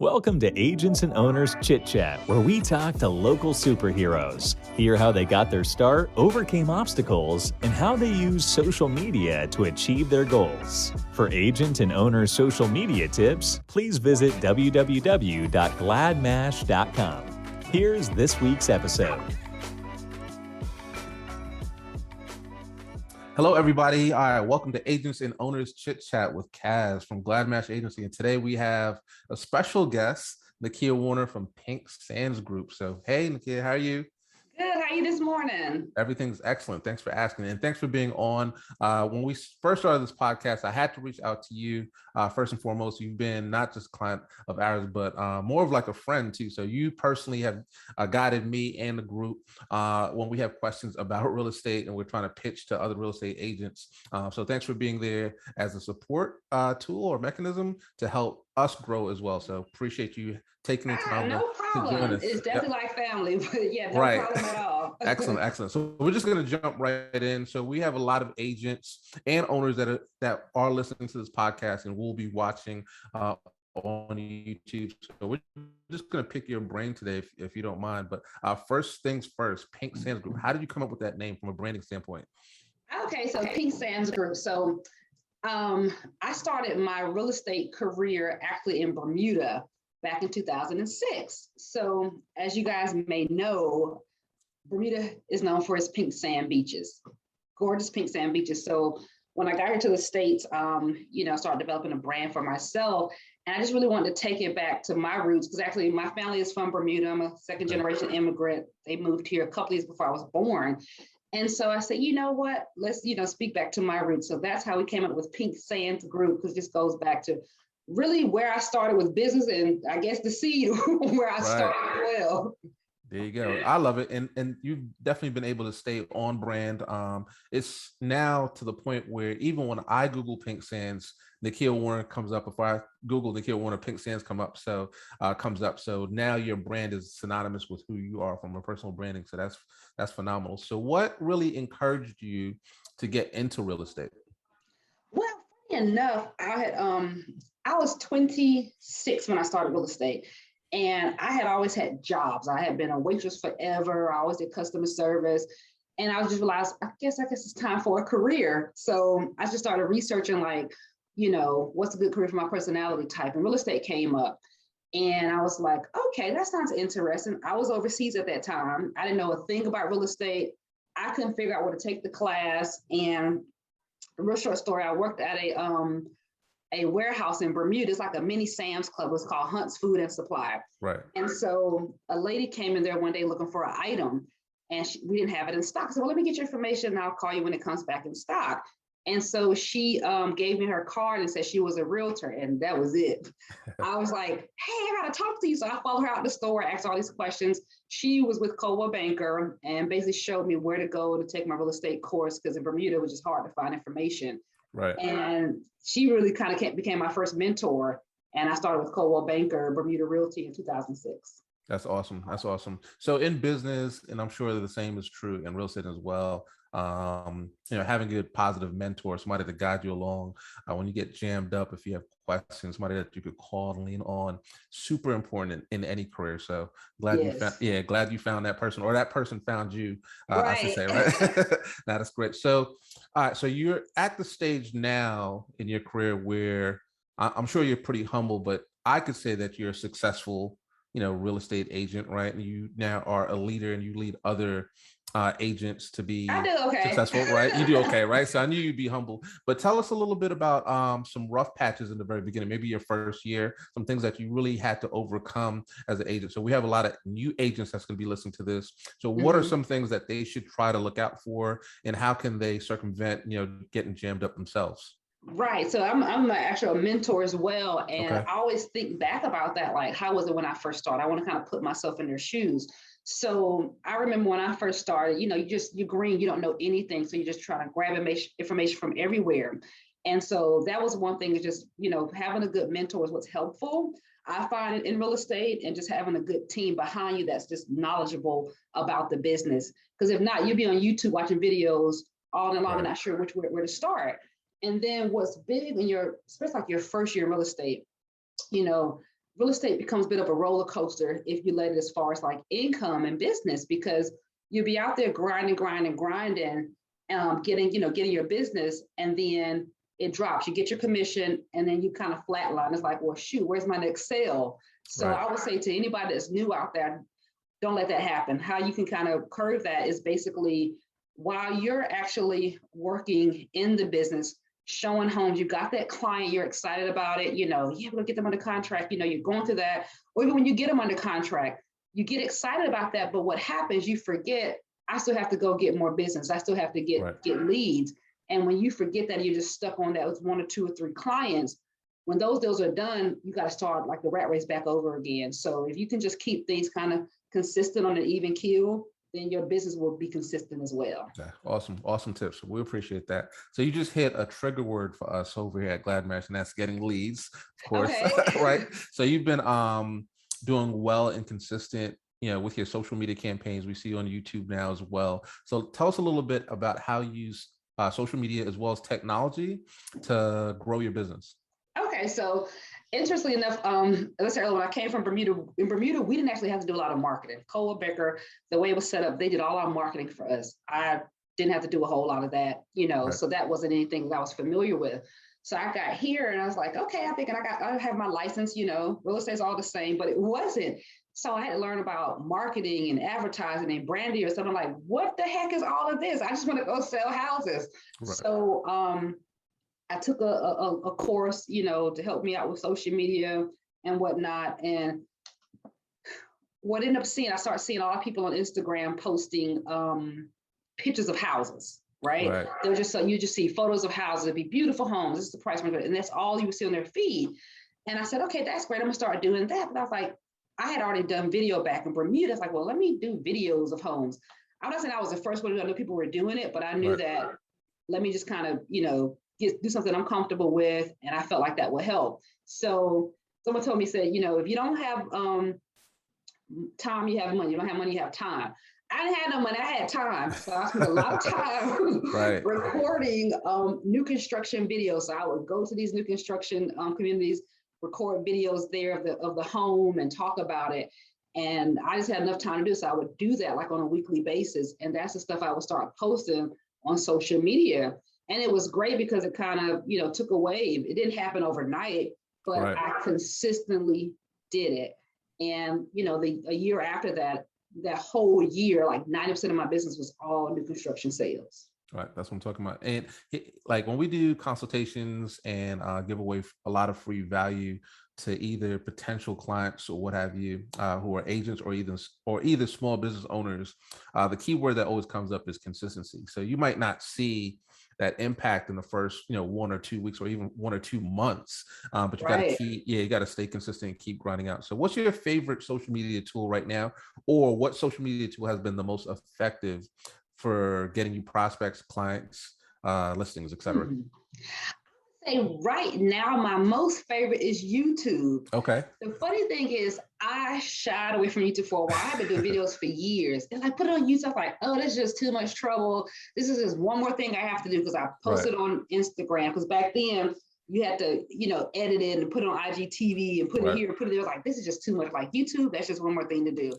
Welcome to Agents and Owners Chit Chat, where we talk to local superheroes, hear how they got their start, overcame obstacles, and how they use social media to achieve their goals. For agent and owner social media tips, please visit www.gladmash.com. Here's this week's episode. Hello, everybody. All right, welcome to Agents and Owners Chit Chat with Kaz from Gladmash Agency. And today we have a special guest, Nakia Warner from Pink Sands Group. So, hey, Nakia, how are you? Good. How are you this morning? Everything's excellent. Thanks for asking. And thanks for being on. When we first started this podcast, I had to reach out to you. First and foremost, you've been not just a client of ours, but more of like a friend too. So you personally have guided me and the group when we have questions about real estate and we're trying to pitch to other real estate agents. So thanks for being there as a support tool or mechanism to help us grow as well. So appreciate you taking the time no problem. to join us. It's definitely like family, but yeah, no Right. problem at all. Excellent. So we're just going to jump right in. So we have a lot of agents and owners that are listening to this podcast and will be watching on YouTube. So we're just going to pick your brain today, if you don't mind. But first things first, Pink Sands Group. How did you come up with that name from a branding standpoint? Okay, so Pink Sands Group. So I started my real estate career actually in Bermuda back in 2006. So as you guys may know, Bermuda is known for its pink sand beaches, gorgeous pink sand beaches. So when I got here to the States, I started developing a brand for myself. And I just really wanted to take it back to my roots because actually my family is from Bermuda. I'm a second generation immigrant. They moved here a couple years before I was born. And so I said, you know what, let's, speak back to my roots. So that's how we came up with Pink Sands Group, because this goes back to really where I started with business and I guess the seed where I started as well. There you go. I love it. And you've definitely been able to stay on brand. It's now to the point where even when I Google Pink Sands, Nakia Warner comes up. If I Google Nakia Warner, Pink Sands comes up. So now your brand is synonymous with who you are from a personal branding. So that's phenomenal. So what really encouraged you to get into real estate? Well, funny enough, I was 26 when I started real estate. And I had always had jobs. I had been a waitress forever. I always did customer service. And I just realized, I guess it's time for a career. So I just started researching what's a good career for my personality type. And real estate came up. And I was like, okay, that sounds interesting. I was overseas at that time. I didn't know a thing about real estate. I couldn't figure out where to take the class. And a real short story, I worked at a warehouse in Bermuda. It's like a mini Sam's Club. It's called Hunt's Food and Supply. Right. And so a lady came in there one day looking for an item and we didn't have it in stock. I said, well, let me get your information and I'll call you when it comes back in stock. And so she gave me her card and said she was a realtor, and that was it. I was like, hey, I gotta talk to you. So I followed her out the store, asked all these questions. She was with Coldwell Banker and basically showed me where to go to take my real estate course, because in Bermuda it was just hard to find information. Right. And she really kind of became my first mentor. And I started with Coldwell Banker, Bermuda Realty in 2006. That's awesome. So in business, and I'm sure that the same is true in real estate as well, having a good positive mentor, somebody to guide you along when you get jammed up, if you have questions, somebody that you could call and lean on, super important in any career. So glad you found that person, or that person found you, right. I should say, right? That's great. So, all right, so you're at the stage now in your career where I'm sure you're pretty humble, but I could say that you're a successful, real estate agent, right? And you now are a leader and you lead other agents to be successful, right? You do okay, right? So I knew you'd be humble, but tell us a little bit about some rough patches in the very beginning, maybe your first year, some things that you really had to overcome as an agent. So we have a lot of new agents that's going to be listening to this. So what are some things that they should try to look out for, and how can they circumvent, getting jammed up themselves? Right. So I'm actually a mentor as well. And I always think back about that. Like, how was it when I first started? I want to kind of put myself in their shoes. So I remember when I first started, you're green, you don't know anything. So you're just trying to grab information from everywhere. And so that was one thing, is just, having a good mentor is what's helpful. I find it in real estate, and just having a good team behind you that's just knowledgeable about the business. Because if not, you'll be on YouTube watching videos all day long and not sure where to start. And then what's big in especially like your first year in real estate, real estate becomes a bit of a roller coaster if you let it as far as like income and business, because you'll be out there grinding, getting your business, and then it drops. You get your commission, and then you kind of flatline. It's like, well, shoot, where's my next sale? So I would say to anybody that's new out there, don't let that happen. How you can kind of curve that is basically while you're actually working in the business, showing homes, you got that client, you're excited about it, yeah, we're gonna get them under contract, you're going through that. Or even when you get them under contract, you get excited about that, but what happens, you forget, I still have to go get more business. I still have to get leads. And when you forget that, you're just stuck on that with 1 or 2 or 3 clients. When those deals are done, you got to start like the rat race back over again. So if you can just keep things kind of consistent on an even keel, then your business will be consistent as well. Yeah, awesome tips. We appreciate that. So you just hit a trigger word for us over here at Glad Marriage, and that's getting leads, of course. Okay. Right. So you've been doing well and consistent, with your social media campaigns. We see you on YouTube now as well. So tell us a little bit about how you use social media as well as technology to grow your business. Okay, so interestingly enough, as I said earlier, when I came from Bermuda, in Bermuda, we didn't actually have to do a lot of marketing. Cole Becker, the way it was set up, they did all our marketing for us. I didn't have to do a whole lot of that, so that wasn't anything that I was familiar with. So I got here and I was like, okay, I think I have my license, real estate's all the same, but it wasn't. So I had to learn about marketing and advertising and branding or something. Like, what the heck is all of this? I just want to go sell houses. Right. So I took a course, to help me out with social media and whatnot. And what I ended up seeing, I started seeing a lot of people on Instagram posting pictures of houses, right? They're just so you just see photos of houses, it'd be beautiful homes. This is the price, and that's all you would see on their feed. And I said, okay, that's great. I'm gonna start doing that. But I was like, I had already done video back in Bermuda. It's like, well, let me do videos of homes. I'm not saying I was the first one. I knew people were doing it, but I knew that let me just kind of, do something I'm comfortable with. And I felt like that would help. So someone told me, said, if you don't have time, you have money. You don't have money, you have time. I didn't have no money, I had time. So I spent a lot of time recording new construction videos. So I would go to these new construction communities, record videos there of the home and talk about it. And I just had enough time to do so. I would do that like on a weekly basis. And that's the stuff I would start posting on social media. And it was great because it kind of, took a wave. It didn't happen overnight, but I consistently did it. And, a year after that whole year, like 90% of my business was all new construction sales. Right. That's what I'm talking about. And like when we do consultations and give away a lot of free value to either potential clients or what have you, who are agents or either small business owners, the key word that always comes up is consistency. So you might not see that impact in the first, 1 or 2 weeks or even 1 or 2 months, but you got to you got to stay consistent and keep grinding out. So what's your favorite social media tool right now, or what social media tool has been the most effective for getting you prospects, clients, listings, et cetera? Say right now, my most favorite is YouTube. Okay. The funny thing is, I shied away from YouTube for a while. I've been doing videos for years. And I put it on YouTube, like, oh, this is just too much trouble. This is just one more thing I have to do because I posted on Instagram. Because back then, you had to, edit it and put it on IGTV and put it here, put it there. I was like, this is just too much. Like YouTube, that's just one more thing to do.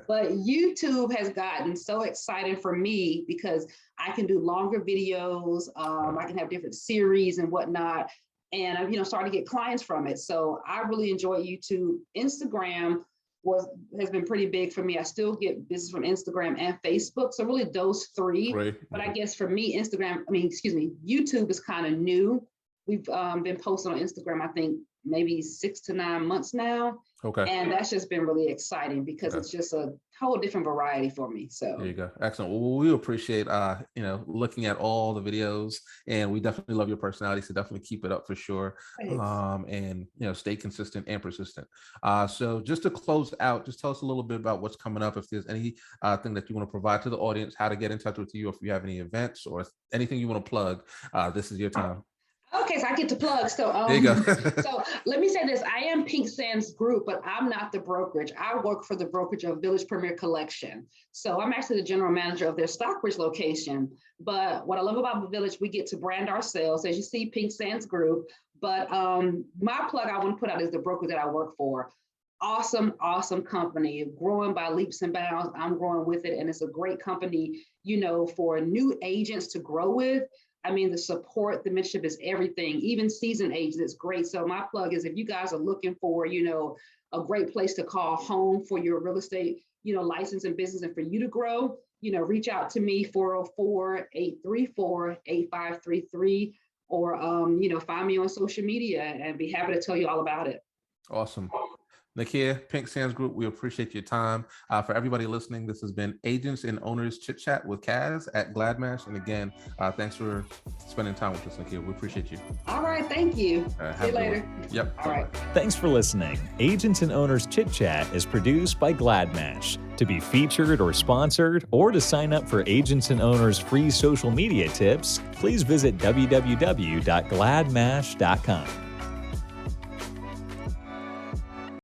But YouTube has gotten so exciting for me because I can do longer videos. I can have different series and whatnot. And I've, started to get clients from it. So I really enjoy YouTube. Instagram has been pretty big for me. I still get business from Instagram and Facebook. So really those three. But I guess for me, YouTube is kind of new. We've been posting on Instagram, I think maybe 6 to 9 months now. Okay. And that's just been really exciting because it's just a whole different variety for me. So there you go. Excellent. Well, we appreciate, looking at all the videos, and we definitely love your personality. So definitely keep it up for sure. And, stay consistent and persistent. So just to close out, just tell us a little bit about what's coming up. If there's any thing that you want to provide to the audience, how to get in touch with you, if you have any events or anything you want to plug, this is your time. Okay, so I get to plug. So, there you go. So let me say this. I am Pink Sands Group, but I'm not the brokerage. I work for the brokerage of Village Premier Collection. So I'm actually the general manager of their Stockbridge location. But what I love about the Village, we get to brand ourselves. As you see, Pink Sands Group. But my plug I want to put out is the broker that I work for. awesome, awesome company, growing by leaps and bounds. I'm growing with it, and it's a great company, for new agents to grow with. I mean, the support, the mentorship is everything. Even seasoned agents, it's great. So my plug is if you guys are looking for, a great place to call home for your real estate, license and business, and for you to grow, reach out to me, 404-834-8533, or, find me on social media, and be happy to tell you all about it. Awesome. Nakia, Pink Sands Group, we appreciate your time. For everybody listening, this has been Agents and Owners Chit Chat with Kaz at GladMash. And again, thanks for spending time with us, Nakia. We appreciate you. All right. Thank you. See you later. Yep. All right. Thanks for listening. Agents and Owners Chit Chat is produced by GladMash. To be featured or sponsored, or to sign up for Agents and Owners free social media tips, please visit www.gladmash.com.